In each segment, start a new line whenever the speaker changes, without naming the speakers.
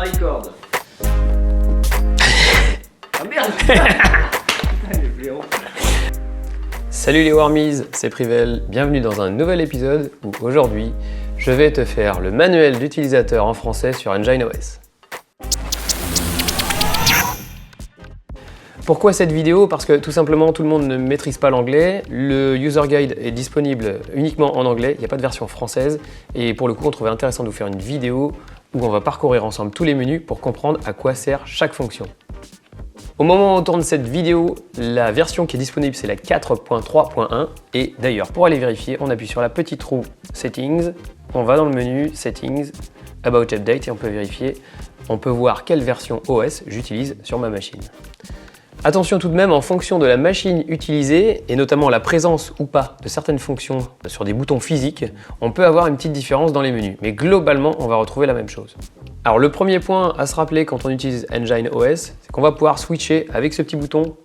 record. Ah merde. Putain, les blaireaux.
Salut les Wormies, c'est Privel, bienvenue dans un nouvel épisode où aujourd'hui je vais te faire le manuel d'utilisateur en français sur Engine OS. Pourquoi cette vidéo? Parce que tout simplement tout le monde ne maîtrise pas l'anglais, le user guide est disponible uniquement en anglais, il n'y a pas de version française et pour le coup on trouvait intéressant de vous faire une vidéo où on va parcourir ensemble tous les menus pour comprendre à quoi sert chaque fonction. Au moment où on tourne cette vidéo, la version qui est disponible c'est la 4.3.1 et d'ailleurs pour aller vérifier on appuie sur la petite roue Settings, on va dans le menu Settings, About Update et on peut vérifier, on peut voir quelle version OS j'utilise sur ma machine. Attention tout de même, en fonction de la machine utilisée, et notamment la présence ou pas de certaines fonctions sur des boutons physiques, on peut avoir une petite différence dans les menus, mais globalement, on va retrouver la même chose. Alors le premier point à se rappeler quand on utilise Engine OS, c'est qu'on va pouvoir switcher avec ce petit bouton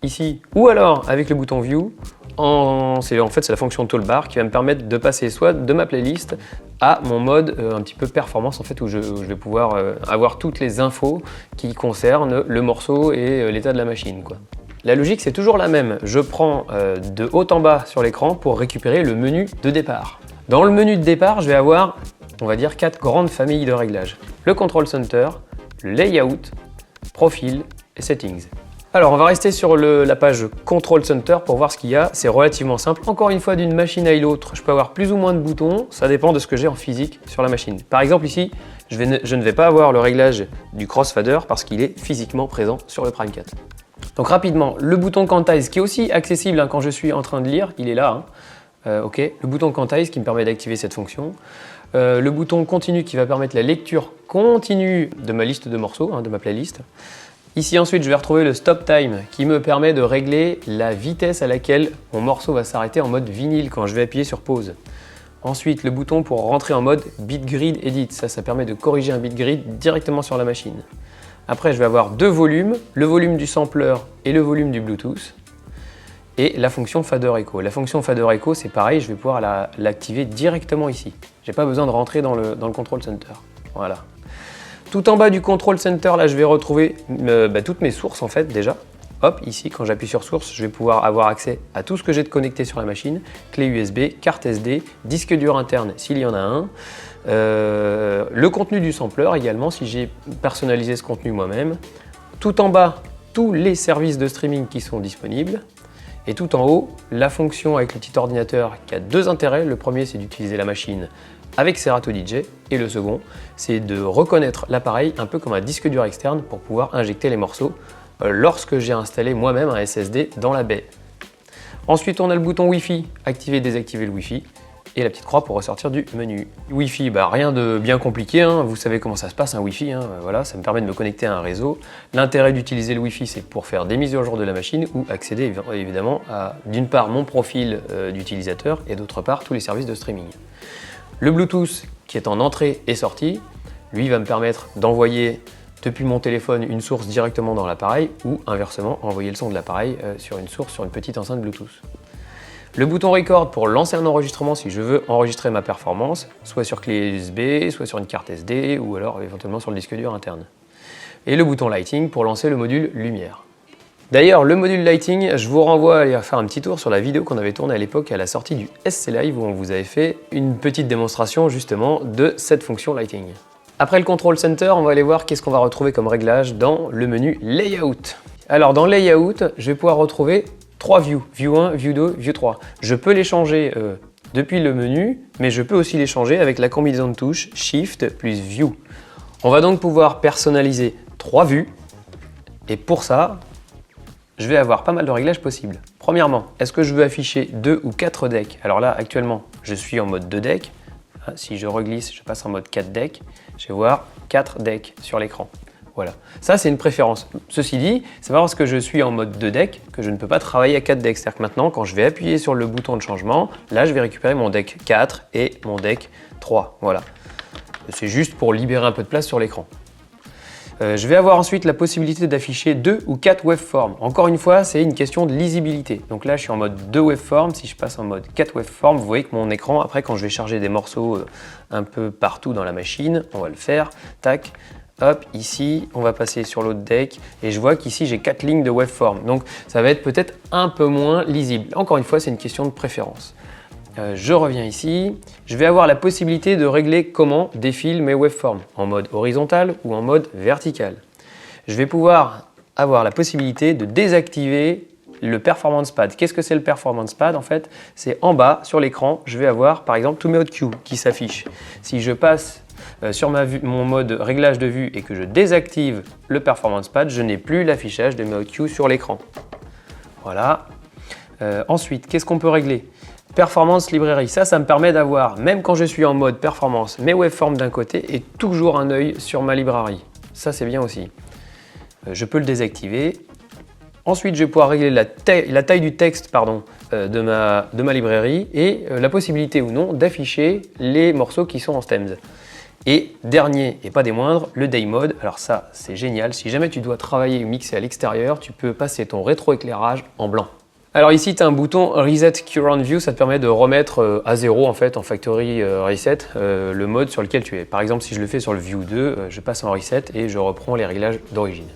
ici, ou alors avec le bouton View, en fait c'est la fonction toolbar qui va me permettre de passer soit de ma playlist à mon mode un petit peu performance en fait où je vais pouvoir avoir toutes les infos qui concernent le morceau et l'état de la machine, quoi. La logique c'est toujours la même, je prends de haut en bas sur l'écran pour récupérer le menu de départ. Dans le menu de départ je vais avoir, on va dire, 4 grandes familles de réglages. Le Control Center, le Layout, Profil et Settings. Alors on va rester sur la page Control Center pour voir ce qu'il y a, c'est relativement simple. Encore une fois, d'une machine à l'autre, je peux avoir plus ou moins de boutons, ça dépend de ce que j'ai en physique sur la machine. Par exemple ici, je ne vais pas avoir le réglage du crossfader parce qu'il est physiquement présent sur le Prime 4. Donc rapidement, le bouton Quantize qui est aussi accessible quand je suis en train de lire, il est là. Ok, le bouton Quantize qui me permet d'activer cette fonction. Le bouton Continue qui va permettre la lecture continue de ma liste de morceaux, de ma playlist. Ici ensuite je vais retrouver le Stop Time qui me permet de régler la vitesse à laquelle mon morceau va s'arrêter en mode vinyle quand je vais appuyer sur pause. Ensuite le bouton pour rentrer en mode Bitgrid Edit, ça permet de corriger un bitgrid directement sur la machine. Après je vais avoir deux volumes, le volume du sampler et le volume du Bluetooth. Et la fonction Fader Echo. La fonction Fader Echo c'est pareil, je vais pouvoir l'activer directement ici. J'ai pas besoin de rentrer dans le Control Center. Voilà. Tout en bas du Control Center, là, je vais retrouver toutes mes sources en fait déjà. Hop, ici, quand j'appuie sur source, je vais pouvoir avoir accès à tout ce que j'ai de connecté sur la machine. Clé USB, carte SD, disque dur interne s'il y en a un. Le contenu du sampler également, si j'ai personnalisé ce contenu moi-même. Tout en bas, tous les services de streaming qui sont disponibles. Et tout en haut, la fonction avec le petit ordinateur qui a deux intérêts. Le premier, c'est d'utiliser la machine avec Serato DJ et le second, c'est de reconnaître l'appareil un peu comme un disque dur externe pour pouvoir injecter les morceaux lorsque j'ai installé moi-même un SSD dans la baie. Ensuite, on a le bouton Wi-Fi, activer, désactiver le Wi-Fi et la petite croix pour ressortir du menu. Wi-Fi, rien de bien compliqué, vous savez comment ça se passe un Wi-Fi, voilà, ça me permet de me connecter à un réseau. L'intérêt d'utiliser le Wi-Fi, c'est pour faire des mises à jour de la machine ou accéder évidemment à d'une part mon profil d'utilisateur et d'autre part tous les services de streaming. Le Bluetooth qui est en entrée et sortie, lui va me permettre d'envoyer depuis mon téléphone une source directement dans l'appareil ou inversement envoyer le son de l'appareil sur une source sur une petite enceinte Bluetooth. Le bouton Record pour lancer un enregistrement si je veux enregistrer ma performance, soit sur clé USB, soit sur une carte SD ou alors éventuellement sur le disque dur interne. Et le bouton Lighting pour lancer le module lumière. D'ailleurs, le module Lighting, je vous renvoie à aller faire un petit tour sur la vidéo qu'on avait tournée à l'époque à la sortie du SC Live où on vous avait fait une petite démonstration justement de cette fonction Lighting. Après le Control Center, on va aller voir qu'est-ce qu'on va retrouver comme réglage dans le menu Layout. Alors dans Layout, je vais pouvoir retrouver 3 views, View 1, View 2, View 3. Je peux les changer depuis le menu, mais je peux aussi les changer avec la combinaison de touches Shift plus View. On va donc pouvoir personnaliser 3 vues et pour ça, je vais avoir pas mal de réglages possibles. Premièrement, est-ce que je veux afficher 2 ou 4 decks? Alors là, actuellement, je suis en mode 2 decks. Si je reglisse, je passe en mode 4 decks. Je vais voir 4 decks sur l'écran. Voilà. Ça, c'est une préférence. Ceci dit, c'est pas parce que je suis en mode 2 decks que je ne peux pas travailler à 4 decks. C'est-à-dire que maintenant, quand je vais appuyer sur le bouton de changement, là, je vais récupérer mon deck 4 et mon deck 3. Voilà. C'est juste pour libérer un peu de place sur l'écran. Je vais avoir ensuite la possibilité d'afficher 2 ou 4 waveforms. Encore une fois, c'est une question de lisibilité. Donc là, je suis en mode 2 waveforms. Si je passe en mode 4 waveforms, vous voyez que mon écran, après, quand je vais charger des morceaux un peu partout dans la machine, on va le faire, tac, hop, ici, on va passer sur l'autre deck et je vois qu'ici, j'ai 4 lignes de waveform. Donc, ça va être peut-être un peu moins lisible. Encore une fois, c'est une question de préférence. Je reviens ici, je vais avoir la possibilité de régler comment défilent mes waveforms, en mode horizontal ou en mode vertical. Je vais pouvoir avoir la possibilité de désactiver le Performance Pad. Qu'est-ce que c'est le Performance Pad en fait? C'est en bas sur l'écran, je vais avoir par exemple tous mes hot cues qui s'affichent. Si je passe sur mon mode réglage de vue et que je désactive le Performance Pad, je n'ai plus l'affichage de mes hot cues sur l'écran. Voilà. Ensuite, qu'est-ce qu'on peut régler? Performance Librairie, ça me permet d'avoir, même quand je suis en mode performance, mes waveforms d'un côté et toujours un œil sur ma librairie. Ça, c'est bien aussi. Je peux le désactiver. Ensuite, je vais pouvoir régler la taille du texte de ma librairie et la possibilité ou non d'afficher les morceaux qui sont en stems. Et dernier, et pas des moindres, le Day Mode. Alors ça, c'est génial. Si jamais tu dois travailler ou mixer à l'extérieur, tu peux passer ton rétroéclairage en blanc. Alors ici, tu as un bouton Reset Current View, ça te permet de remettre à zéro en fait, en Factory Reset, le mode sur lequel tu es. Par exemple, si je le fais sur le View 2, je passe en Reset et je reprends les réglages d'origine.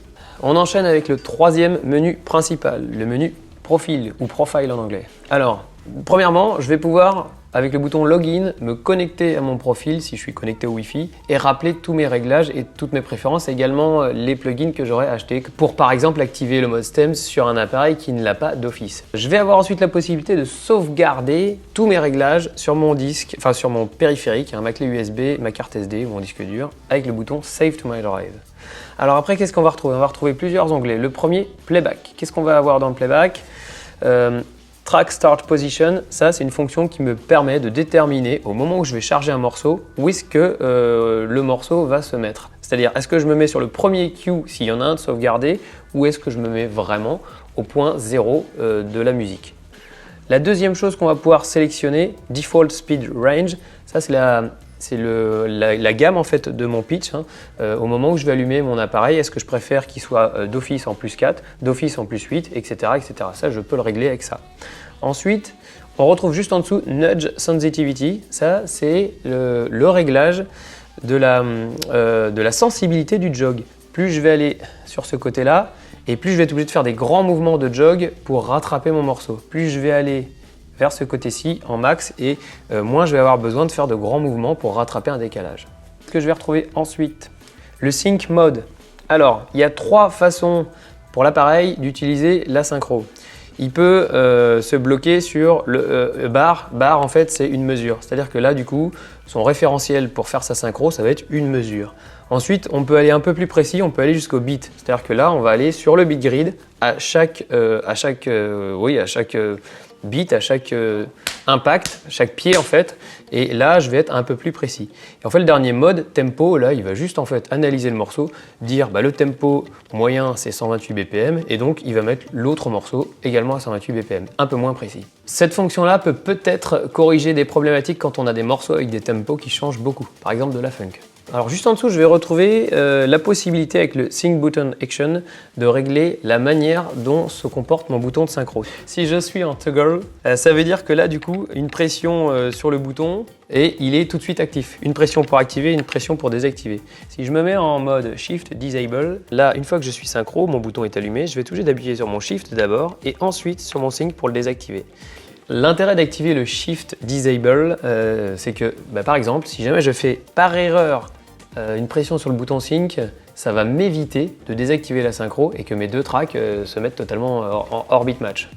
On enchaîne avec le troisième menu principal, le menu Profil ou Profile en anglais. Alors, premièrement, je vais pouvoir, avec le bouton Login, me connecter à mon profil si je suis connecté au Wi-Fi et rappeler tous mes réglages et toutes mes préférences, également les plugins que j'aurais achetés pour par exemple activer le mode Stems sur un appareil qui ne l'a pas d'office. Je vais avoir ensuite la possibilité de sauvegarder tous mes réglages sur mon disque, enfin sur mon périphérique, ma clé USB, ma carte SD ou mon disque dur, avec le bouton Save to my drive. Alors après, qu'est-ce qu'on va retrouver? On va retrouver plusieurs onglets. Le premier, Playback. Qu'est-ce qu'on va avoir dans le Playback? Track Start Position, ça c'est une fonction qui me permet de déterminer au moment où je vais charger un morceau où est-ce que le morceau va se mettre. C'est-à-dire, est-ce que je me mets sur le premier cue s'il y en a un de sauvegardé ou est-ce que je me mets vraiment au point 0 de la musique. La deuxième chose qu'on va pouvoir sélectionner, Default Speed Range, ça c'est la gamme en fait de mon pitch au moment où je vais allumer mon appareil. Est-ce que je préfère qu'il soit d'office en plus 4, d'office en plus 8, etc., etc. Ça, je peux le régler avec ça. Ensuite, on retrouve juste en dessous Nudge Sensitivity. Ça, c'est le réglage de la sensibilité du jog. Plus je vais aller sur ce côté-là, et plus je vais être obligé de faire des grands mouvements de jog pour rattraper mon morceau. Plus je vais aller vers ce côté-ci en max et moins je vais avoir besoin de faire de grands mouvements pour rattraper un décalage. Ce que je vais retrouver ensuite, le Sync Mode. Alors, il y a 3 façons pour l'appareil d'utiliser la synchro. Il peut se bloquer sur le bar. Bar, en fait, c'est une mesure. C'est-à-dire que là, du coup, son référentiel pour faire sa synchro, ça va être une mesure. Ensuite, on peut aller un peu plus précis, on peut aller jusqu'au beat. C'est-à-dire que là, on va aller sur le beat grid à chaque beat, à chaque impact, chaque pied en fait, et là je vais être un peu plus précis. Et en fait le dernier mode, tempo, là il va juste en fait analyser le morceau, dire le tempo moyen c'est 128 BPM et donc il va mettre l'autre morceau également à 128 BPM, un peu moins précis. Cette fonction là peut peut-être corriger des problématiques quand on a des morceaux avec des tempos qui changent beaucoup, par exemple de la funk. Alors juste en dessous, je vais retrouver la possibilité avec le Sync Button Action de régler la manière dont se comporte mon bouton de synchro. Si je suis en toggle, ça veut dire que là du coup, une pression sur le bouton et il est tout de suite actif. Une pression pour activer, une pression pour désactiver. Si je me mets en mode Shift Disable, là une fois que je suis synchro, mon bouton est allumé, je vais tout juste d'appuyer sur mon Shift d'abord et ensuite sur mon Sync pour le désactiver. L'intérêt d'activer le Shift Disable, c'est que par exemple, si jamais je fais par erreur une pression sur le bouton Sync, ça va m'éviter de désactiver la synchro et que mes deux tracks se mettent totalement en orbit match.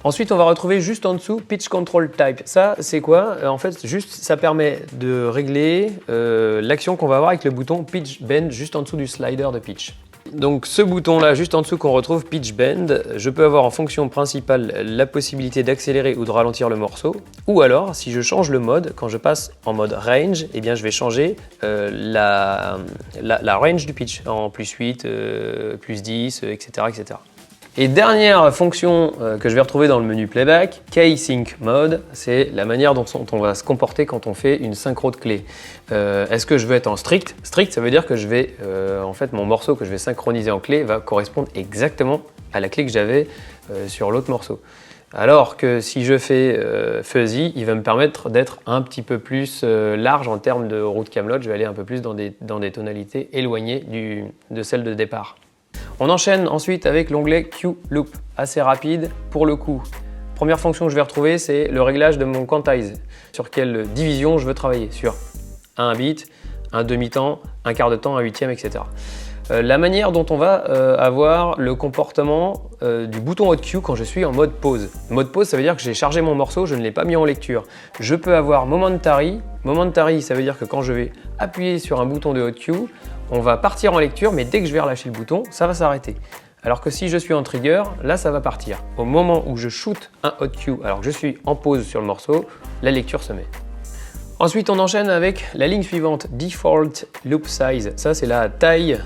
Ensuite, on va retrouver juste en dessous Pitch Control Type. Ça, c'est quoi? En fait, juste, ça permet de régler l'action qu'on va avoir avec le bouton Pitch Bend juste en dessous du slider de pitch. Donc ce bouton-là, juste en dessous qu'on retrouve Pitch Bend, je peux avoir en fonction principale la possibilité d'accélérer ou de ralentir le morceau. Ou alors, si je change le mode, quand je passe en mode Range, eh bien, je vais changer la range du pitch en plus 8, plus 10, etc., etc. Et dernière fonction que je vais retrouver dans le menu Playback, K-Sync Mode, c'est la manière dont on va se comporter quand on fait une synchro de clé. Est-ce que je veux être en strict? Strict, ça veut dire que je vais, en fait, mon morceau que je vais synchroniser en clé va correspondre exactement à la clé que j'avais sur l'autre morceau. Alors que si je fais fuzzy, il va me permettre d'être un petit peu plus large en termes de route camelote. Je vais aller un peu plus dans des tonalités éloignées de celles de départ. On enchaîne ensuite avec l'onglet Q Loop, assez rapide pour le coup. Première fonction que je vais retrouver, c'est le réglage de mon quantize. Sur quelle division je veux travailler, sur un bit, un demi-temps, un quart de temps, un huitième, etc. La manière dont on va avoir le comportement du bouton Hot Q quand je suis en mode pause. Mode pause, ça veut dire que j'ai chargé mon morceau, je ne l'ai pas mis en lecture. Je peux avoir momentary. Momentary, ça veut dire que quand je vais appuyer sur un bouton de Hot Q, on va partir en lecture, mais dès que je vais relâcher le bouton, ça va s'arrêter. Alors que si je suis en trigger, là ça va partir. Au moment où je shoot un Hot Q, alors que je suis en pause sur le morceau, la lecture se met. Ensuite, on enchaîne avec la ligne suivante, Default Loop Size. Ça, c'est la taille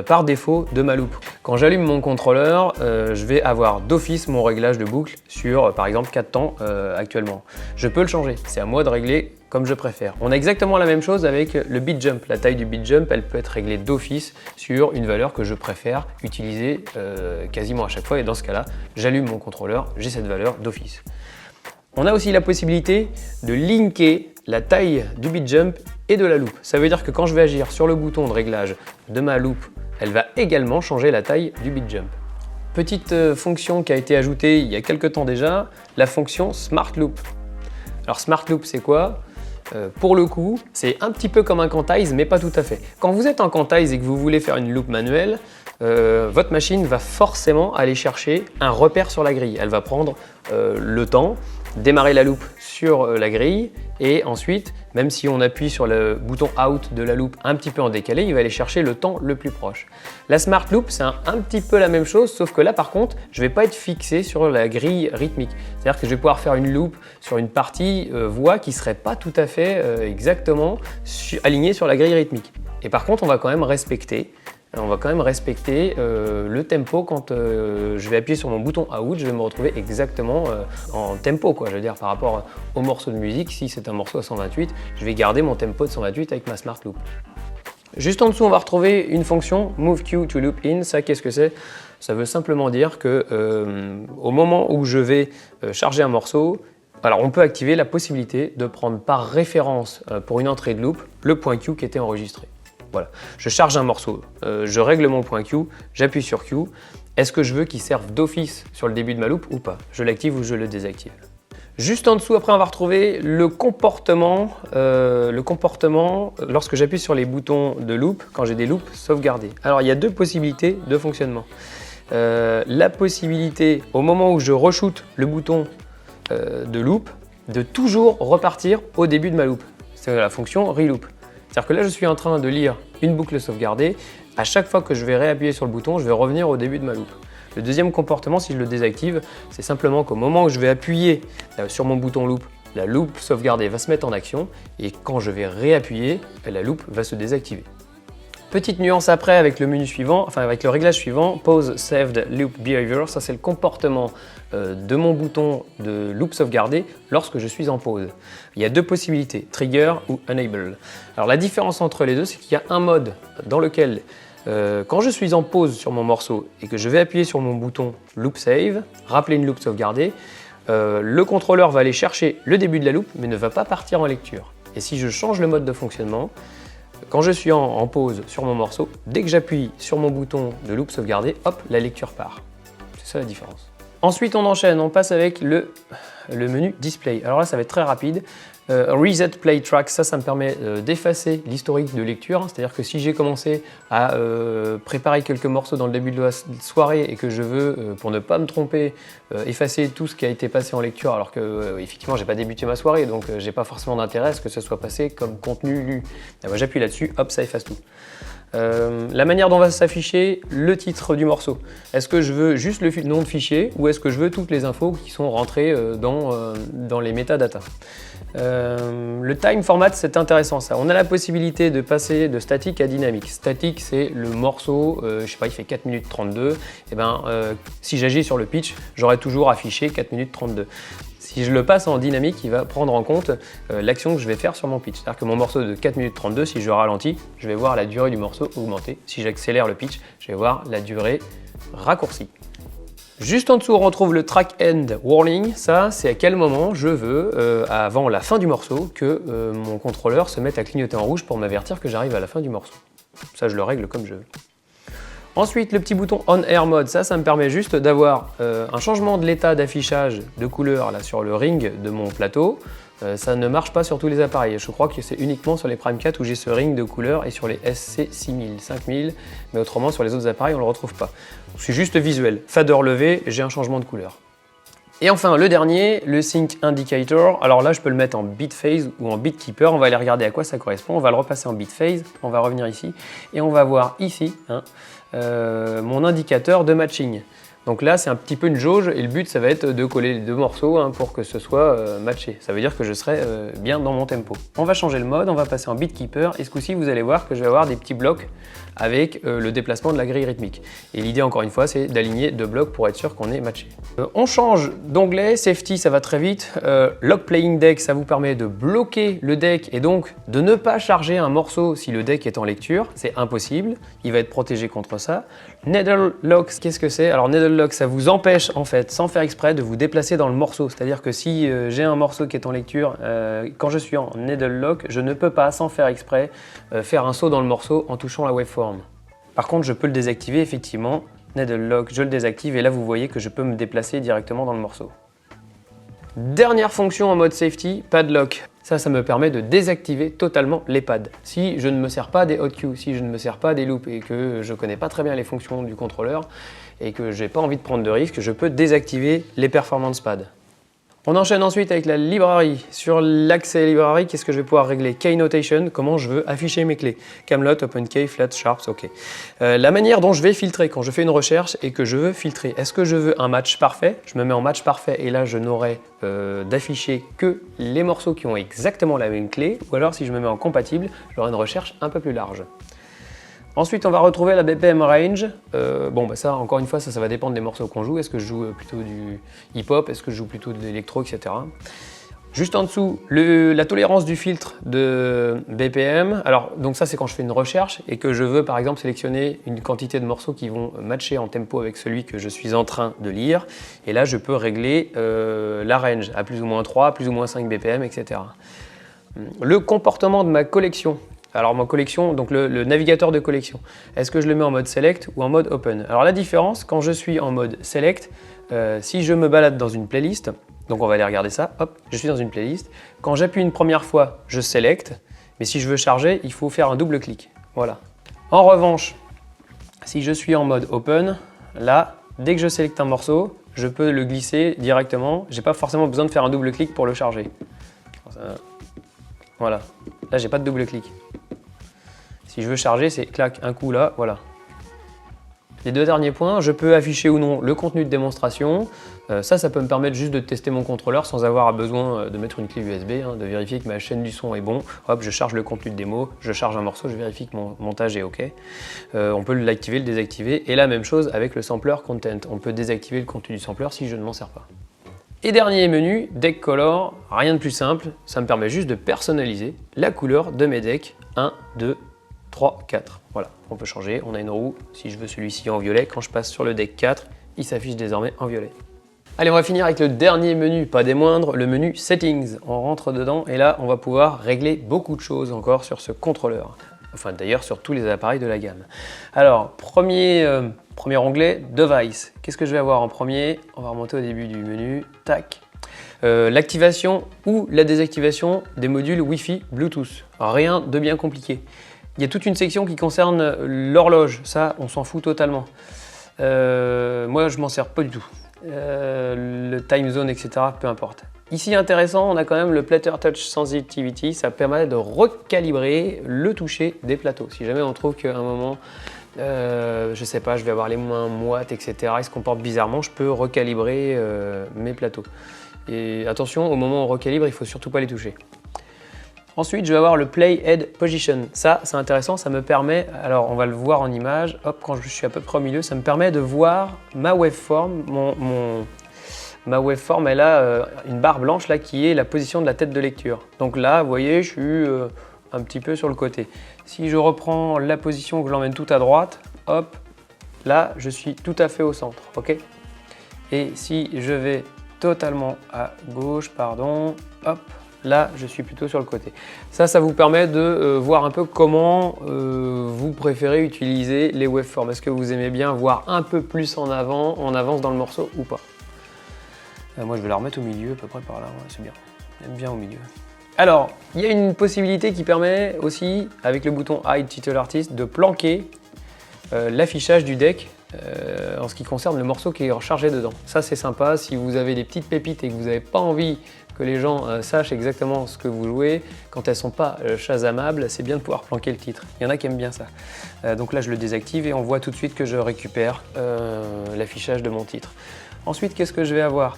par défaut de ma loupe. Quand j'allume mon contrôleur, je vais avoir d'office mon réglage de boucle sur, par exemple, 4 temps actuellement. Je peux le changer, c'est à moi de régler comme je préfère. On a exactement la même chose avec le beat jump. La taille du beat jump, elle peut être réglée d'office sur une valeur que je préfère utiliser quasiment à chaque fois. Et dans ce cas-là, j'allume mon contrôleur, j'ai cette valeur d'office. On a aussi la possibilité de linker la taille du beat jump et de la loupe. Ça veut dire que quand je vais agir sur le bouton de réglage de ma loupe, elle va également changer la taille du beat jump. Petite fonction qui a été ajoutée il y a quelques temps déjà, la fonction Smart Loop. Alors Smart Loop, c'est quoi ? Pour le coup, c'est un petit peu comme un quantize, mais pas tout à fait. Quand vous êtes en quantize et que vous voulez faire une loupe manuelle, votre machine va forcément aller chercher un repère sur la grille. Elle va prendre le temps, démarrer la loupe sur la grille et ensuite, même si on appuie sur le bouton Out de la loupe un petit peu en décalé, il va aller chercher le temps le plus proche. La Smart Loop, c'est un petit peu la même chose, sauf que là par contre, je ne vais pas être fixé sur la grille rythmique. C'est-à-dire que je vais pouvoir faire une loupe sur une partie voix qui ne serait pas tout à fait exactement alignée sur la grille rythmique. Et par contre, on va quand même respecter le tempo. Quand je vais appuyer sur mon bouton Out, je vais me retrouver exactement en tempo, quoi. Je veux dire, par rapport au morceau de musique, si c'est un morceau à 128, je vais garder mon tempo de 128 avec ma Smart Loop. Juste en dessous, on va retrouver une fonction Move Q to Loop In. Ça, qu'est-ce que c'est ? Ça veut simplement dire que au moment où je vais charger un morceau, alors on peut activer la possibilité de prendre par référence pour une entrée de loop le point Q qui était enregistré. Voilà, je charge un morceau, je règle mon point Q, j'appuie sur Q. Est-ce que je veux qu'il serve d'office sur le début de ma loupe ou pas ? Je l'active ou je le désactive. Juste en dessous, après, on va retrouver le comportement lorsque j'appuie sur les boutons de loop, quand j'ai des loops sauvegardés. Alors, il y a deux possibilités de fonctionnement. La possibilité, au moment où je re-shoot le bouton de loop, de toujours repartir au début de ma loupe. C'est la fonction reloop. C'est-à-dire que là, je suis en train de lire une boucle sauvegardée. À chaque fois que je vais réappuyer sur le bouton, je vais revenir au début de ma loupe. Le deuxième comportement, si je le désactive, c'est simplement qu'au moment où je vais appuyer sur mon bouton loop, la loupe sauvegardée va se mettre en action et quand je vais réappuyer, la loupe va se désactiver. Petite nuance après avec le menu suivant, enfin avec le réglage suivant, Pause Saved Loop Behavior, ça c'est le comportement de mon bouton de loop sauvegardé lorsque je suis en pause. Il y a deux possibilités, Trigger ou Enable. Alors la différence entre les deux, c'est qu'il y a un mode dans lequel quand je suis en pause sur mon morceau et que je vais appuyer sur mon bouton Loop Save, rappeler une loupe sauvegardée, le contrôleur va aller chercher le début de la loupe mais ne va pas partir en lecture. Et si je change le mode de fonctionnement, quand je suis en pause sur mon morceau, dès que j'appuie sur mon bouton de loop sauvegardé, hop, la lecture part. C'est ça la différence. Ensuite, on enchaîne, on passe avec le menu Display. Alors là, ça va être très rapide. Reset Play Track, ça me permet d'effacer l'historique de lecture. C'est-à-dire que si j'ai commencé à préparer quelques morceaux dans le début de la soirée et que je veux, pour ne pas me tromper, effacer tout ce qui a été passé en lecture, alors que effectivement, j'ai pas débuté ma soirée, donc j'ai pas forcément d'intérêt à ce que ce soit passé comme contenu lu. J'appuie là-dessus, hop, ça efface tout. La manière dont va s'afficher le titre du morceau. Est-ce que je veux juste le nom de fichier ou est-ce que je veux toutes les infos qui sont rentrées dans les métadatas? Le time format, c'est intéressant ça. On a la possibilité de passer de statique à dynamique. Statique, c'est le morceau, je sais pas, il fait 4 minutes 32. Et si j'agis sur le pitch, j'aurai toujours affiché 4 minutes 32. Si je le passe en dynamique, il va prendre en compte l'action que je vais faire sur mon pitch. C'est-à-dire que mon morceau de 4 minutes 32, si je ralentis, je vais voir la durée du morceau augmenter. Si j'accélère le pitch, je vais voir la durée raccourcie. Juste en dessous, on retrouve le track end warning. Ça, c'est à quel moment je veux, avant la fin du morceau, que mon contrôleur se mette à clignoter en rouge pour m'avertir que j'arrive à la fin du morceau. Ça, je le règle comme je veux. Ensuite, le petit bouton On Air Mode, ça me permet juste d'avoir un changement de l'état d'affichage de couleur là, sur le ring de mon plateau. Ça ne marche pas sur tous les appareils. Je crois que c'est uniquement sur les Prime 4 où j'ai ce ring de couleur et sur les SC6000, 5000, mais autrement sur les autres appareils on ne le retrouve pas. C'est juste visuel. Fader levé, j'ai un changement de couleur. Et enfin le dernier, le Sync Indicator. Alors là je peux le mettre en Bit Phase ou en Bit Keeper. On va aller regarder à quoi ça correspond. On va le repasser en Bit Phase. On va revenir ici et on va voir ici mon indicateur de matching. Donc là, c'est un petit peu une jauge et le but, ça va être de coller les deux morceaux pour que ce soit matché. Ça veut dire que je serai bien dans mon tempo. On va changer le mode, on va passer en Beat Keeper et ce coup-ci, vous allez voir que je vais avoir des petits blocs avec le déplacement de la grille rythmique. Et l'idée, encore une fois, c'est d'aligner deux blocs pour être sûr qu'on est matché. On change d'onglet, Safety, ça va très vite. Lock Playing Deck, ça vous permet de bloquer le deck et donc de ne pas charger un morceau si le deck est en lecture. C'est impossible, il va être protégé contre ça. Needle Lock, qu'est-ce que c'est? Alors Needle Lock, ça vous empêche en fait, sans faire exprès, de vous déplacer dans le morceau. C'est-à-dire que si j'ai un morceau qui est en lecture, quand je suis en Needle Lock, je ne peux pas, sans faire exprès, faire un saut dans le morceau en touchant la waveform. Par contre, je peux le désactiver effectivement. Needle Lock, je le désactive et là vous voyez que je peux me déplacer directement dans le morceau. Dernière fonction en mode safety, Padlock. Ça me permet de désactiver totalement les pads. Si je ne me sers pas des hotkeys, si je ne me sers pas des loops et que je ne connais pas très bien les fonctions du contrôleur et que je n'ai pas envie de prendre de risques, je peux désactiver les performance pads. On enchaîne ensuite avec la librairie. Sur l'accès librairie, qu'est-ce que je vais pouvoir régler? Key Notation, comment je veux afficher mes clés. Camelot, OpenKey, Flat, Sharps, ok. La manière dont je vais filtrer quand je fais une recherche et que je veux filtrer. Est-ce que je veux un match parfait? Je me mets en match parfait et là je n'aurai d'afficher que les morceaux qui ont exactement la même clé. Ou alors si je me mets en compatible, j'aurai une recherche un peu plus large. Ensuite, on va retrouver la BPM Range. Ça, encore une fois, ça va dépendre des morceaux qu'on joue. Est-ce que je joue plutôt du hip-hop? Est-ce que je joue plutôt de l'électro, etc. Juste en dessous, la tolérance du filtre de BPM. Alors, donc ça, c'est quand je fais une recherche et que je veux, par exemple, sélectionner une quantité de morceaux qui vont matcher en tempo avec celui que je suis en train de lire. Et là, je peux régler la range à plus ou moins 3, plus ou moins 5 BPM, etc. Le comportement de ma collection. Alors ma collection, donc le navigateur de collection, est-ce que je le mets en mode select ou en mode open? Alors la différence, quand je suis en mode select, si je me balade dans une playlist, donc on va aller regarder ça, hop, je suis dans une playlist. Quand j'appuie une première fois, je select, mais si je veux charger, il faut faire un double clic, voilà. En revanche, si je suis en mode open, là, dès que je sélecte un morceau, je peux le glisser directement, j'ai pas forcément besoin de faire un double clic pour le charger. Voilà, là j'ai pas de double clic. Si je veux charger, c'est clac, un coup là, voilà. Les deux derniers points, je peux afficher ou non le contenu de démonstration. Ça peut me permettre juste de tester mon contrôleur sans avoir besoin de mettre une clé USB, de vérifier que ma chaîne du son est bon. Hop, je charge le contenu de démo, je charge un morceau, je vérifie que mon montage est OK. On peut l'activer, le désactiver. Et la même chose avec le sampler content. On peut désactiver le contenu du sampler si je ne m'en sers pas. Et dernier menu, Deck Color, rien de plus simple, ça me permet juste de personnaliser la couleur de mes decks 1, 2, 3, 4. Voilà, on peut changer, on a une roue, si je veux celui-ci en violet, quand je passe sur le deck 4, il s'affiche désormais en violet. Allez, on va finir avec le dernier menu, pas des moindres, le menu Settings. On rentre dedans et là, on va pouvoir régler beaucoup de choses encore sur ce contrôleur. Enfin d'ailleurs sur tous les appareils de la gamme. Alors, premier onglet, Device. Qu'est-ce que je vais avoir en premier? On va remonter au début du menu, tac. L'activation ou la désactivation des modules Wi-Fi Bluetooth. Rien de bien compliqué. Il y a toute une section qui concerne l'horloge, ça on s'en fout totalement. Moi je m'en sers pas du tout. Le time zone, etc., peu importe. Ici intéressant, on a quand même le Platter Touch Sensitivity, ça permet de recalibrer le toucher des plateaux. Si jamais on trouve qu'à un moment, je sais pas, je vais avoir les moins moites, etc., ils se comportent bizarrement, je peux recalibrer mes plateaux. Et attention, au moment où on recalibre, il ne faut surtout pas les toucher. Ensuite, je vais avoir le Play Head Position. Ça, c'est intéressant, ça me permet, alors on va le voir en image, hop, quand je suis à peu près au milieu, ça me permet de voir ma waveform. Ma waveform, elle a une barre blanche là qui est la position de la tête de lecture. Donc là, vous voyez, je suis un petit peu sur le côté. Si je reprends la position, que je l'emmène tout à droite, hop, là, je suis tout à fait au centre, ok? Et si je vais totalement à gauche, pardon, hop, là je suis plutôt sur le côté. Ça vous permet de voir un peu comment vous préférez utiliser les waveforms. Est-ce que vous aimez bien voir un peu plus en avance dans le morceau ou pas? Moi je vais la remettre au milieu, à peu près par là, ouais, c'est bien. J'aime bien au milieu. Alors, il y a une possibilité qui permet aussi, avec le bouton Hide Title Artist, de planquer l'affichage du deck en ce qui concerne le morceau qui est rechargé dedans. Ça c'est sympa, si vous avez des petites pépites et que vous n'avez pas envie que les gens sachent exactement ce que vous jouez, quand elles ne sont pas shazamables, c'est bien de pouvoir planquer le titre. Il y en a qui aiment bien ça. Donc là je le désactive et on voit tout de suite que je récupère l'affichage de mon titre. Ensuite, qu'est-ce que je vais avoir?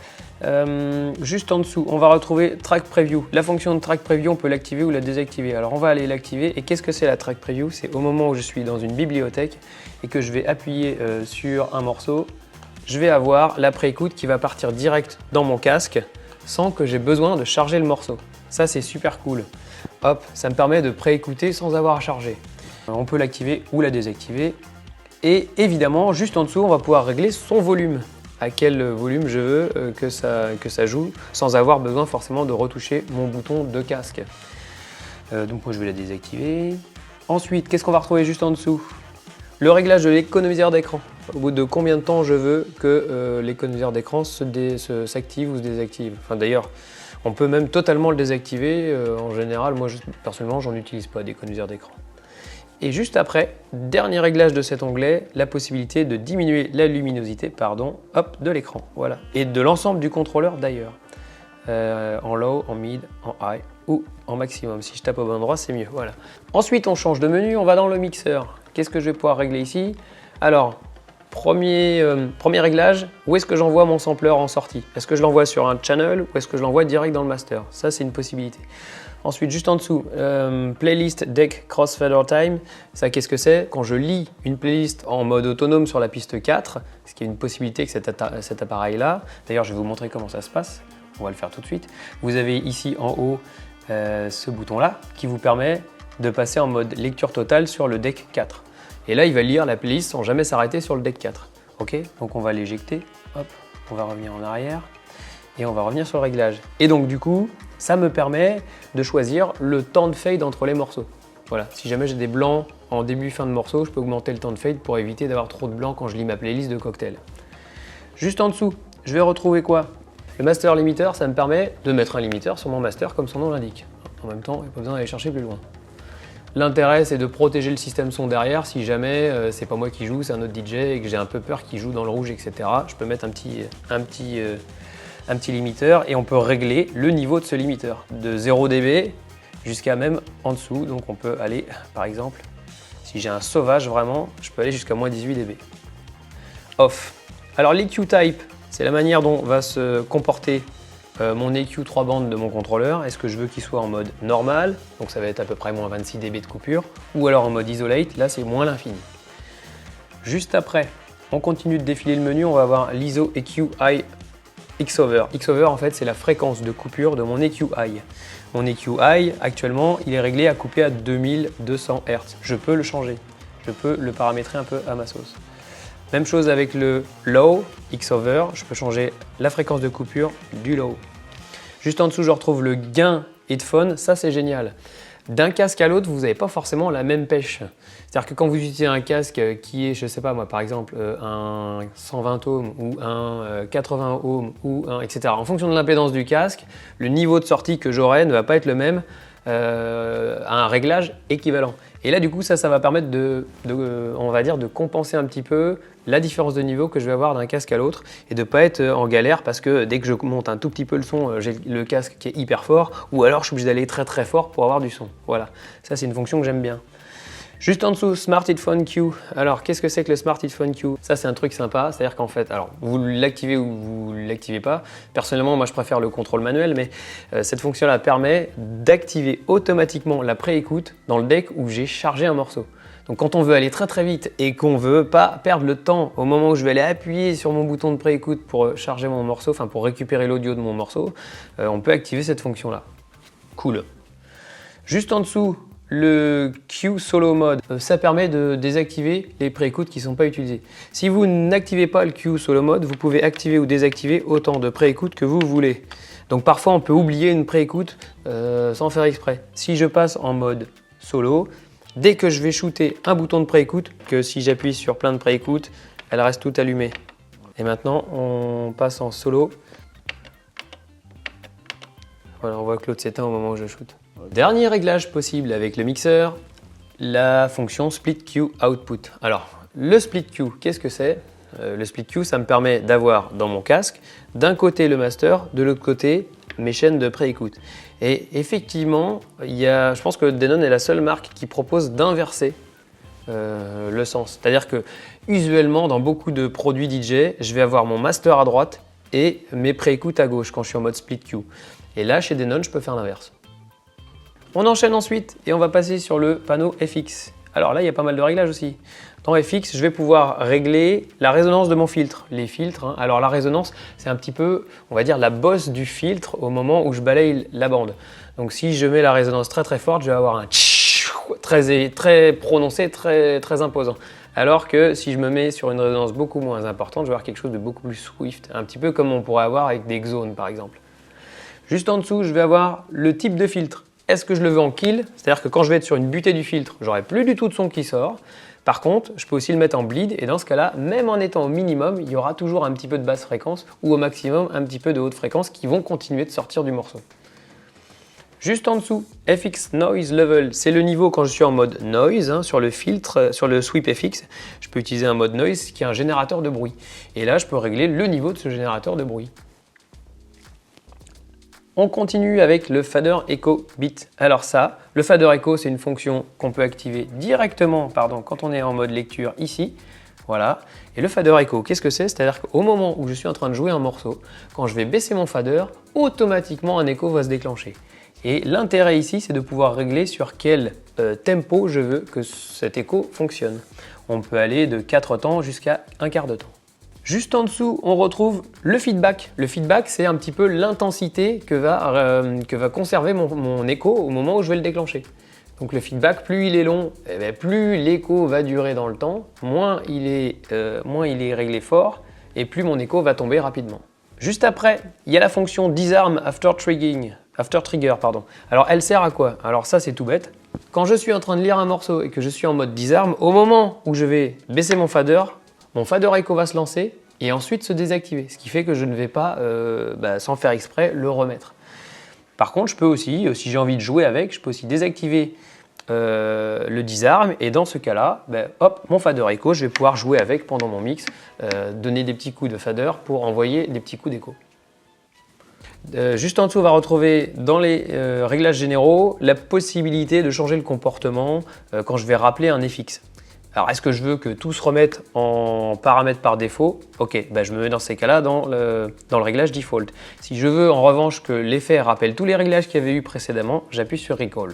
Juste en dessous, on va retrouver Track Preview. La fonction de Track Preview, on peut l'activer ou la désactiver. Alors on va aller l'activer. Et qu'est-ce que c'est la Track Preview? C'est au moment où je suis dans une bibliothèque et que je vais appuyer sur un morceau, je vais avoir la pré-écoute qui va partir direct dans mon casque sans que j'ai besoin de charger le morceau. Ça, c'est super cool. Hop, ça me permet de pré-écouter sans avoir à charger. On peut l'activer ou la désactiver. Et évidemment, juste en dessous, on va pouvoir régler son volume. À quel volume je veux que ça joue sans avoir besoin forcément de retoucher mon bouton de casque. Donc moi je vais la désactiver. Ensuite, qu'est-ce qu'on va retrouver juste en dessous? Le réglage de l'économiseur d'écran. Au bout de combien de temps je veux que l'économiseur d'écran s'active ou se désactive. Enfin d'ailleurs, on peut même totalement le désactiver. En général, moi personnellement, j'en utilise pas d'économiseur d'écran. Et juste après, dernier réglage de cet onglet, la possibilité de diminuer la luminosité de l'écran. Voilà. Et de l'ensemble du contrôleur d'ailleurs. En low, en mid, en high ou en maximum. Si je tape au bon endroit, c'est mieux. Voilà. Ensuite, on change de menu, on va dans le mixeur. Qu'est-ce que je vais pouvoir régler ici? Alors, premier réglage, où est-ce que j'envoie mon sampler en sortie? Est-ce que je l'envoie sur un channel ou est-ce que je l'envoie direct dans le master? Ça, c'est une possibilité. Ensuite, juste en dessous, playlist deck crossfader time. Ça, qu'est-ce que c'est? Quand je lis une playlist en mode autonome sur la piste 4, ce qui est une possibilité que cet appareil-là. D'ailleurs, je vais vous montrer comment ça se passe. On va le faire tout de suite. Vous avez ici en haut ce bouton-là qui vous permet de passer en mode lecture totale sur le deck 4. Et là, il va lire la playlist sans jamais s'arrêter sur le deck 4. Ok? Donc, on va l'éjecter. Hop, on va revenir en arrière. Et on va revenir sur le réglage. Et donc du coup, ça me permet de choisir le temps de fade entre les morceaux. Voilà, si jamais j'ai des blancs en début-fin de morceau, je peux augmenter le temps de fade pour éviter d'avoir trop de blancs quand je lis ma playlist de cocktail. Juste en dessous, je vais retrouver quoi? Le master limiter, ça me permet de mettre un limiteur sur mon master comme son nom l'indique. En même temps, il n'y a pas besoin d'aller chercher plus loin. L'intérêt, c'est de protéger le système son derrière si jamais c'est pas moi qui joue, c'est un autre DJ et que j'ai un peu peur qu'il joue dans le rouge, etc. Je peux mettre un petit limiteur et on peut régler le niveau de ce limiteur de 0 dB jusqu'à même en dessous. Donc on peut aller, par exemple, si j'ai un sauvage vraiment, je peux aller jusqu'à moins 18 dB. Off. Alors l'EQ type, c'est la manière dont va se comporter mon EQ 3 bandes de mon contrôleur. Est-ce que je veux qu'il soit en mode normal, donc ça va être à peu près moins 26 dB de coupure, ou alors en mode isolate, là c'est moins l'infini. Juste après, on continue de défiler le menu, on va avoir l'ISO EQ High Xover. Xover en fait c'est la fréquence de coupure de mon EQ High. Mon EQ High actuellement il est réglé à couper à 2200 Hz. Je peux le changer, je peux le paramétrer un peu à ma sauce. Même chose avec le Low Xover, je peux changer la fréquence de coupure du Low. Juste en dessous je retrouve le gain headphone, ça c'est génial. D'un casque à l'autre, vous n'avez pas forcément la même pêche. C'est-à-dire que quand vous utilisez un casque qui est, je ne sais pas moi, par exemple, un 120 ohms ou un 80 ohms ou un etc. En fonction de l'impédance du casque, le niveau de sortie que j'aurai ne va pas être le même à un réglage équivalent. Et là, du coup, ça va permettre on va dire, de compenser un petit peu la différence de niveau que je vais avoir d'un casque à l'autre et de ne pas être en galère parce que dès que je monte un tout petit peu le son, j'ai le casque qui est hyper fort ou alors je suis obligé d'aller très très fort pour avoir du son. Voilà, ça c'est une fonction que j'aime bien. Juste en dessous, Smart Headphone Queue. Alors, qu'est-ce que c'est que le Smart Headphone Queue? Ça, c'est un truc sympa. C'est-à-dire qu'en fait, alors, vous l'activez ou vous ne l'activez pas. Personnellement, moi, je préfère le contrôle manuel, mais cette fonction-là permet d'activer automatiquement la pré-écoute dans le deck où j'ai chargé un morceau. Donc, quand on veut aller très très vite et qu'on ne veut pas perdre le temps au moment où je vais aller appuyer sur mon bouton de pré-écoute pour charger mon morceau, enfin pour récupérer l'audio de mon morceau, on peut activer cette fonction-là. Cool. Juste en dessous, le Q Solo Mode. Ça permet de désactiver les pré-écoutes qui ne sont pas utilisés. Si vous n'activez pas le Q Solo Mode, vous pouvez activer ou désactiver autant de pré-écoutes que vous voulez. Donc parfois on peut oublier une pré-écoute sans faire exprès. Si je passe en mode solo, dès que je vais shooter un bouton de pré-écoute, que si j'appuie sur plein de pré-écoutes, elle reste toute allumée. Et maintenant on passe en solo. Voilà, on voit que l'autre s'éteint au moment où je shoot. Dernier réglage possible avec le mixeur, la fonction Split Q Output. Alors, le Split Q, qu'est-ce que c'est? Le Split Q, ça me permet d'avoir dans mon casque, d'un côté le master, de l'autre côté mes chaînes de pré-écoute. Et effectivement, je pense que Denon est la seule marque qui propose d'inverser le sens. C'est-à-dire que usuellement, dans beaucoup de produits DJ, je vais avoir mon master à droite et mes pré-écoutes à gauche quand je suis en mode Split Q. Et là, chez Denon, je peux faire l'inverse. On enchaîne ensuite et on va passer sur le panneau FX. Alors là, il y a pas mal de réglages aussi. Dans FX, je vais pouvoir régler la résonance de mon filtre. Les filtres, hein. Alors la résonance, c'est un petit peu, on va dire, la bosse du filtre au moment où je balaye la bande. Donc si je mets la résonance très très forte, je vais avoir un très prononcé, très imposant. Alors que si je me mets sur une résonance beaucoup moins importante, je vais avoir quelque chose de beaucoup plus swift. Un petit peu comme on pourrait avoir avec des Xones par exemple. Juste en dessous, je vais avoir le type de filtre. Est-ce que je le veux en kill? C'est-à-dire que quand je vais être sur une butée du filtre, j'aurai plus du tout de son qui sort. Par contre, je peux aussi le mettre en bleed et dans ce cas-là, même en étant au minimum, il y aura toujours un petit peu de basse fréquence ou au maximum un petit peu de haute fréquence qui vont continuer de sortir du morceau. Juste en dessous, FX Noise Level, c'est le niveau quand je suis en mode noise, hein, sur le filtre, sur le sweep FX. Je peux utiliser un mode noise qui est un générateur de bruit. Et là, je peux régler le niveau de ce générateur de bruit. On continue avec le fader echo bit. Alors ça, le fader echo, c'est une fonction qu'on peut activer directement quand on est en mode lecture ici. Voilà. Et le fader echo, qu'est-ce que c'est? C'est-à-dire qu'au moment où je suis en train de jouer un morceau, quand je vais baisser mon fader, automatiquement un écho va se déclencher. Et l'intérêt ici, c'est de pouvoir régler sur quel tempo je veux que cet écho fonctionne. On peut aller de 4 temps jusqu'à un quart de temps. Juste en dessous, on retrouve le feedback. Le feedback, c'est un petit peu l'intensité que va conserver mon écho au moment où je vais le déclencher. Donc le feedback, plus il est long, plus l'écho va durer dans le temps, moins il est réglé fort et plus mon écho va tomber rapidement. Juste après, il y a la fonction Disarm After Trigger. Alors elle sert à quoi? Alors ça c'est tout bête. Quand je suis en train de lire un morceau et que je suis en mode Disarm, au moment où je vais baisser mon fader echo va se lancer et ensuite se désactiver, ce qui fait que je ne vais pas, sans faire exprès, le remettre. Par contre, je peux aussi, si j'ai envie de jouer avec, je peux aussi désactiver le disarm et dans ce cas-là, hop, mon fader echo, je vais pouvoir jouer avec pendant mon mix, donner des petits coups de fader pour envoyer des petits coups d'écho. Juste en dessous, on va retrouver dans les réglages généraux la possibilité de changer le comportement quand je vais rappeler un FX. Alors, est-ce que je veux que tout se remette en paramètres par défaut? Ok, je me mets dans ces cas-là dans le réglage default. Si je veux en revanche que l'effet rappelle tous les réglages qu'il y avait eu précédemment, j'appuie sur Recall.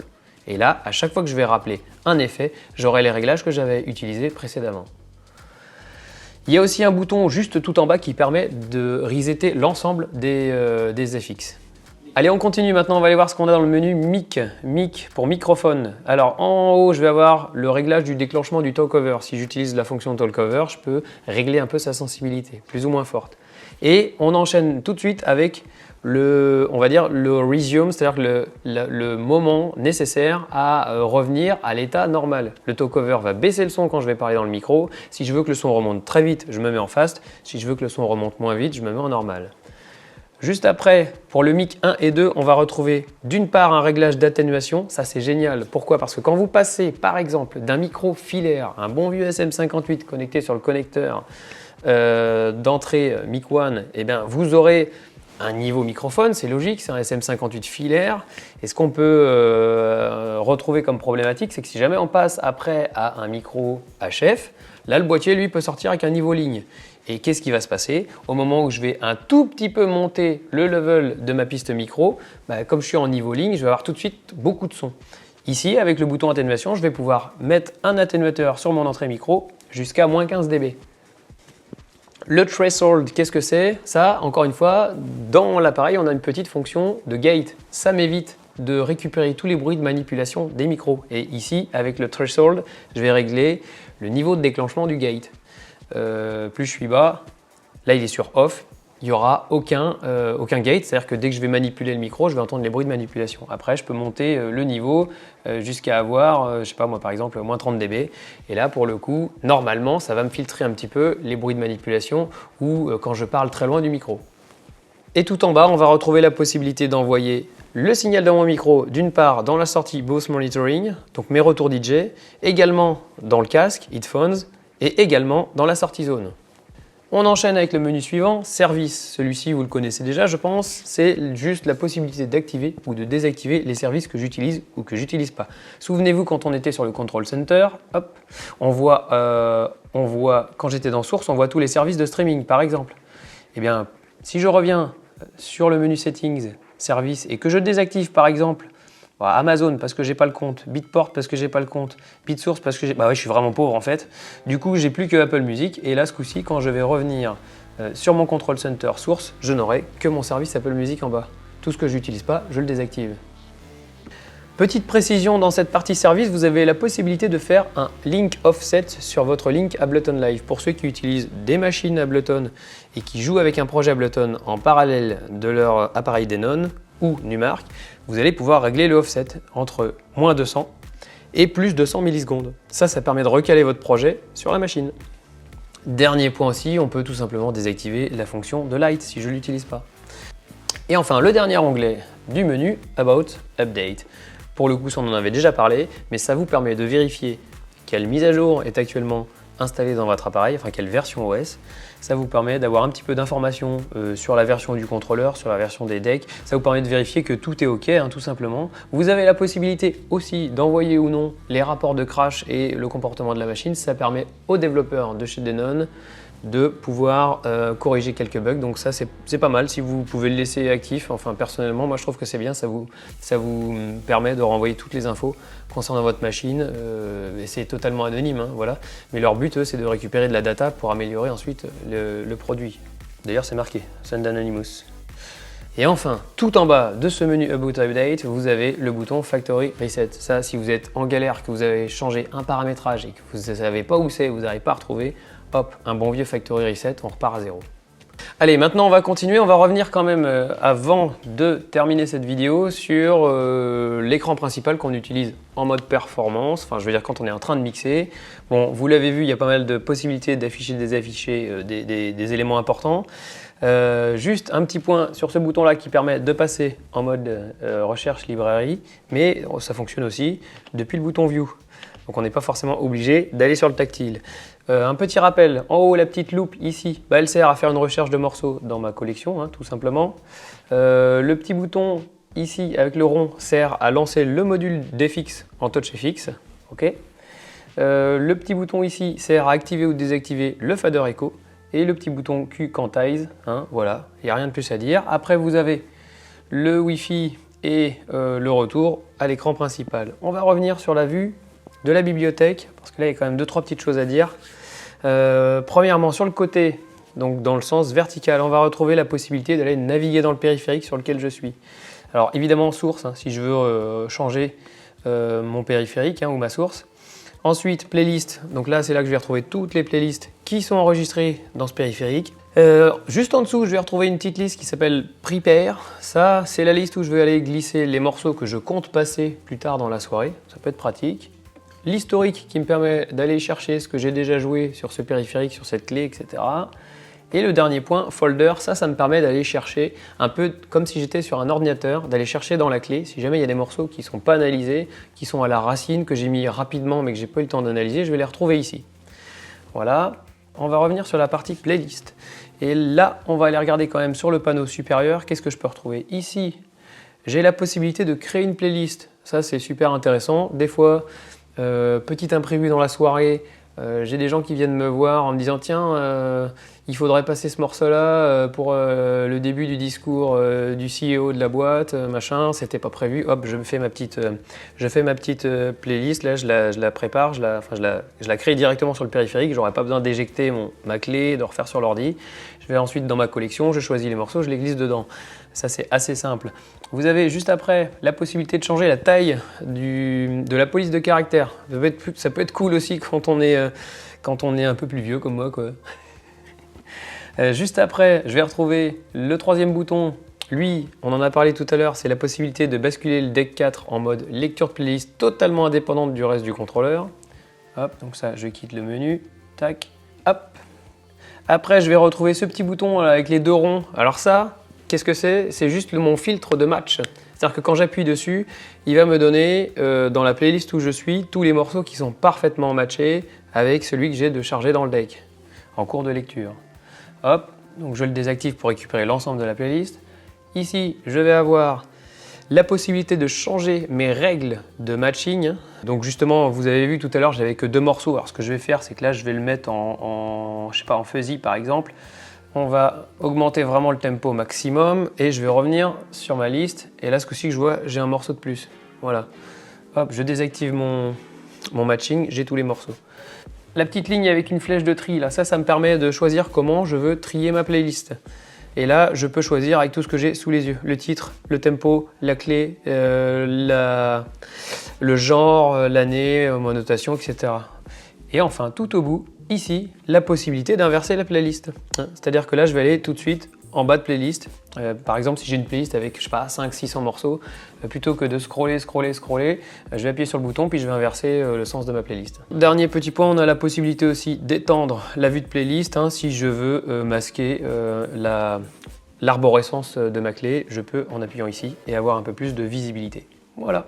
Et là, à chaque fois que je vais rappeler un effet, j'aurai les réglages que j'avais utilisés précédemment. Il y a aussi un bouton juste tout en bas qui permet de resetter l'ensemble des FX. Allez, on continue maintenant, on va aller voir ce qu'on a dans le menu mic pour microphone. Alors en haut, je vais avoir le réglage du déclenchement du talk-over. Si j'utilise la fonction talk-over, je peux régler un peu sa sensibilité, plus ou moins forte. Et on enchaîne tout de suite avec le resume, c'est-à-dire le moment nécessaire à revenir à l'état normal. Le talk-over va baisser le son quand je vais parler dans le micro. Si je veux que le son remonte très vite, je me mets en fast. Si je veux que le son remonte moins vite, je me mets en normal. Juste après, pour le mic 1 et 2, on va retrouver d'une part un réglage d'atténuation, ça c'est génial. Pourquoi? Parce que quand vous passez par exemple d'un micro filaire, un bon vieux SM58 connecté sur le connecteur d'entrée mic 1, vous aurez un niveau microphone, c'est logique, c'est un SM58 filaire. Et ce qu'on peut retrouver comme problématique, c'est que si jamais on passe après à un micro HF, là le boîtier lui peut sortir avec un niveau ligne. Et qu'est-ce qui va se passer? Au moment où je vais un tout petit peu monter le level de ma piste micro, comme je suis en niveau ligne, je vais avoir tout de suite beaucoup de son. Ici, avec le bouton atténuation, je vais pouvoir mettre un atténuateur sur mon entrée micro jusqu'à moins 15 dB. Le threshold, qu'est-ce que c'est? Ça, encore une fois, dans l'appareil, on a une petite fonction de gate. Ça m'évite de récupérer tous les bruits de manipulation des micros. Et ici, avec le threshold, je vais régler le niveau de déclenchement du gate. Plus je suis bas, là il est sur off, il n'y aura aucun gate, c'est-à-dire que dès que je vais manipuler le micro, je vais entendre les bruits de manipulation. Après, je peux monter le niveau jusqu'à avoir, je sais pas moi par exemple, moins 30 dB. Et là, pour le coup, normalement, ça va me filtrer un petit peu les bruits de manipulation ou quand je parle très loin du micro. Et tout en bas, on va retrouver la possibilité d'envoyer le signal dans mon micro, d'une part dans la sortie Bose Monitoring, donc mes retours DJ, également dans le casque, Headphones, et également dans la sortie zone. On enchaîne avec le menu suivant, service. Celui-ci, vous le connaissez déjà, je pense. C'est juste la possibilité d'activer ou de désactiver les services que j'utilise ou que j'utilise pas. Souvenez-vous, quand on était sur le Control Center, hop, on voit, quand j'étais dans Source, on voit tous les services de streaming, par exemple. Eh bien, si je reviens sur le menu Settings, Services, et que je désactive, par exemple, Amazon parce que j'ai pas le compte, Beatport parce que j'ai pas le compte, BitSource parce que je suis vraiment pauvre en fait. Du coup, j'ai plus que Apple Music et là ce coup-ci, quand je vais revenir sur mon Control Center Source, je n'aurai que mon service Apple Music en bas. Tout ce que j'utilise pas, je le désactive. Petite précision dans cette partie service, vous avez la possibilité de faire un link offset sur votre link Ableton Live. Pour ceux qui utilisent des machines Ableton et qui jouent avec un projet Ableton en parallèle de leur appareil Denon ou Numark, vous allez pouvoir régler le offset entre moins 200 et plus 200 millisecondes. Ça permet de recaler votre projet sur la machine. Dernier point aussi, on peut tout simplement désactiver la fonction de light si je ne l'utilise pas. Et enfin, le dernier onglet du menu, About Update. Pour le coup, on en avait déjà parlé, mais ça vous permet de vérifier quelle mise à jour est actuellement installée dans votre appareil, enfin quelle version OS. Ça vous permet d'avoir un petit peu d'informations sur la version du contrôleur, sur la version des decks. Ça vous permet de vérifier que tout est OK, tout simplement. Vous avez la possibilité aussi d'envoyer ou non les rapports de crash et le comportement de la machine. Ça permet aux développeurs de chez Denon de pouvoir corriger quelques bugs. Donc ça, c'est pas mal si vous pouvez le laisser actif. Enfin, personnellement, moi, je trouve que c'est bien. Ça vous permet de renvoyer toutes les infos concernant votre machine. Et c'est totalement anonyme, voilà. Mais leur but, eux, c'est de récupérer de la data pour améliorer ensuite le produit. D'ailleurs, c'est marqué, Send Anonymous. Et enfin, tout en bas de ce menu About Update, vous avez le bouton Factory Reset. Ça, si vous êtes en galère, que vous avez changé un paramétrage et que vous ne savez pas où c'est, vous n'arrivez pas à retrouver, hop, un bon vieux Factory Reset, on repart à zéro. Allez, maintenant on va continuer, on va revenir quand même avant de terminer cette vidéo sur l'écran principal qu'on utilise en mode performance, enfin je veux dire quand on est en train de mixer. Bon, vous l'avez vu, il y a pas mal de possibilités d'afficher, désafficher des éléments importants. Juste un petit point sur ce bouton là qui permet de passer en mode recherche librairie, mais ça fonctionne aussi depuis le bouton View. Donc on n'est pas forcément obligé d'aller sur le tactile. Un petit rappel, en haut la petite loupe ici, elle sert à faire une recherche de morceaux dans ma collection, tout simplement. Le petit bouton ici avec le rond sert à lancer le module d'FX en TouchFX. Okay. Le petit bouton ici sert à activer ou désactiver le fader echo. Et le petit bouton Q Quantize, voilà, il n'y a rien de plus à dire. Après vous avez le Wi-Fi et le retour à l'écran principal. On va revenir sur la vue de la bibliothèque, parce que là il y a quand même 2-3 petites choses à dire. Premièrement, sur le côté, donc dans le sens vertical, on va retrouver la possibilité d'aller naviguer dans le périphérique sur lequel je suis. Alors évidemment source, si je veux changer mon périphérique ou ma source. Ensuite, playlist, donc là c'est là que je vais retrouver toutes les playlists qui sont enregistrées dans ce périphérique. Juste en dessous, je vais retrouver une petite liste qui s'appelle Prepare. Ça, c'est la liste où je vais aller glisser les morceaux que je compte passer plus tard dans la soirée. Ça peut être pratique. L'historique qui me permet d'aller chercher ce que j'ai déjà joué sur ce périphérique, sur cette clé, etc. Et le dernier point, folder, ça me permet d'aller chercher un peu comme si j'étais sur un ordinateur, d'aller chercher dans la clé, si jamais il y a des morceaux qui ne sont pas analysés, qui sont à la racine, que j'ai mis rapidement mais que j'ai pas eu le temps d'analyser, je vais les retrouver ici. Voilà, on va revenir sur la partie playlist. Et là, on va aller regarder quand même sur le panneau supérieur, qu'est-ce que je peux retrouver ici. J'ai la possibilité de créer une playlist, ça c'est super intéressant. Des fois, petit imprévu dans la soirée, j'ai des gens qui viennent me voir en me disant tiens, il faudrait passer ce morceau-là pour le début du discours du CEO de la boîte, machin, c'était pas prévu, hop, je fais ma petite playlist, là je la prépare, je la crée directement sur le périphérique, j'aurais pas besoin d'éjecter ma clé, de refaire sur l'ordi. Je vais ensuite dans ma collection, je choisis les morceaux, je les glisse dedans. Ça, c'est assez simple. Vous avez juste après la possibilité de changer la taille de la police de caractère. Ça peut être cool aussi quand on est un peu plus vieux comme moi, quoi. Juste après, je vais retrouver le troisième bouton. Lui, on en a parlé tout à l'heure, c'est la possibilité de basculer le deck 4 en mode lecture de playlist totalement indépendante du reste du contrôleur. Hop, donc ça, je quitte le menu. Tac, hop. Après, je vais retrouver ce petit bouton là, avec les deux ronds. Alors ça, qu'est-ce que c'est? C'est juste mon filtre de match. C'est-à-dire que quand j'appuie dessus, il va me donner dans la playlist où je suis tous les morceaux qui sont parfaitement matchés avec celui que j'ai de charger dans le deck en cours de lecture. Hop, donc je le désactive pour récupérer l'ensemble de la playlist. Ici, je vais avoir la possibilité de changer mes règles de matching. Donc justement, vous avez vu tout à l'heure, j'avais que 2 morceaux. Alors ce que je vais faire, c'est que là, je vais le mettre je sais pas, en fuzzy par exemple. On va augmenter vraiment le tempo maximum et je vais revenir sur ma liste. Et là, ce coup-ci que je vois, j'ai un morceau de plus. Voilà. Hop, je désactive mon matching, j'ai tous les morceaux. La petite ligne avec une flèche de tri, là, ça me permet de choisir comment je veux trier ma playlist. Et là, je peux choisir avec tout ce que j'ai sous les yeux. Le titre, le tempo, la clé, le genre, l'année, ma notation, etc. Et enfin, tout au bout, ici, la possibilité d'inverser la playlist. C'est-à-dire que là, je vais aller tout de suite en bas de playlist. Par exemple, si j'ai une playlist avec, je sais pas, 500-600 morceaux, plutôt que de scroller, je vais appuyer sur le bouton puis je vais inverser le sens de ma playlist. Dernier petit point, on a la possibilité aussi d'étendre la vue de playlist. Si je veux masquer l'arborescence de ma clé, je peux en appuyant ici et avoir un peu plus de visibilité. Voilà.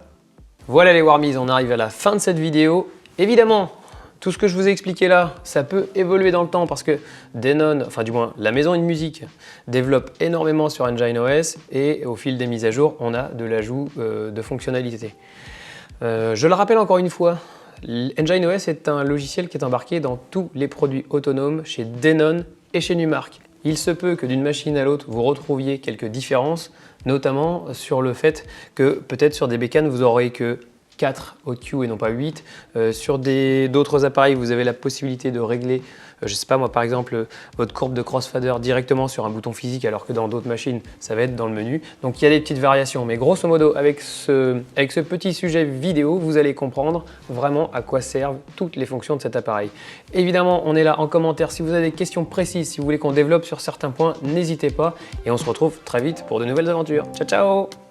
Voilà les Warmies, on arrive à la fin de cette vidéo. Évidemment, tout ce que je vous ai expliqué là, ça peut évoluer dans le temps parce que Denon, enfin du moins la maison de musique, développe énormément sur Engine OS et au fil des mises à jour, on a de l'ajout de fonctionnalités. Je le rappelle encore une fois, Engine OS est un logiciel qui est embarqué dans tous les produits autonomes chez Denon et chez Numark. Il se peut que d'une machine à l'autre, vous retrouviez quelques différences, notamment sur le fait que peut-être sur des bécanes, vous n'aurez que 4 OQ et non pas 8. Sur d'autres appareils, vous avez la possibilité de régler, je sais pas moi par exemple, votre courbe de crossfader directement sur un bouton physique alors que dans d'autres machines, ça va être dans le menu. Donc il y a des petites variations, mais grosso modo, avec ce petit sujet vidéo, vous allez comprendre vraiment à quoi servent toutes les fonctions de cet appareil. Évidemment, on est là en commentaire. Si vous avez des questions précises, si vous voulez qu'on développe sur certains points, n'hésitez pas. Et on se retrouve très vite pour de nouvelles aventures. Ciao, ciao!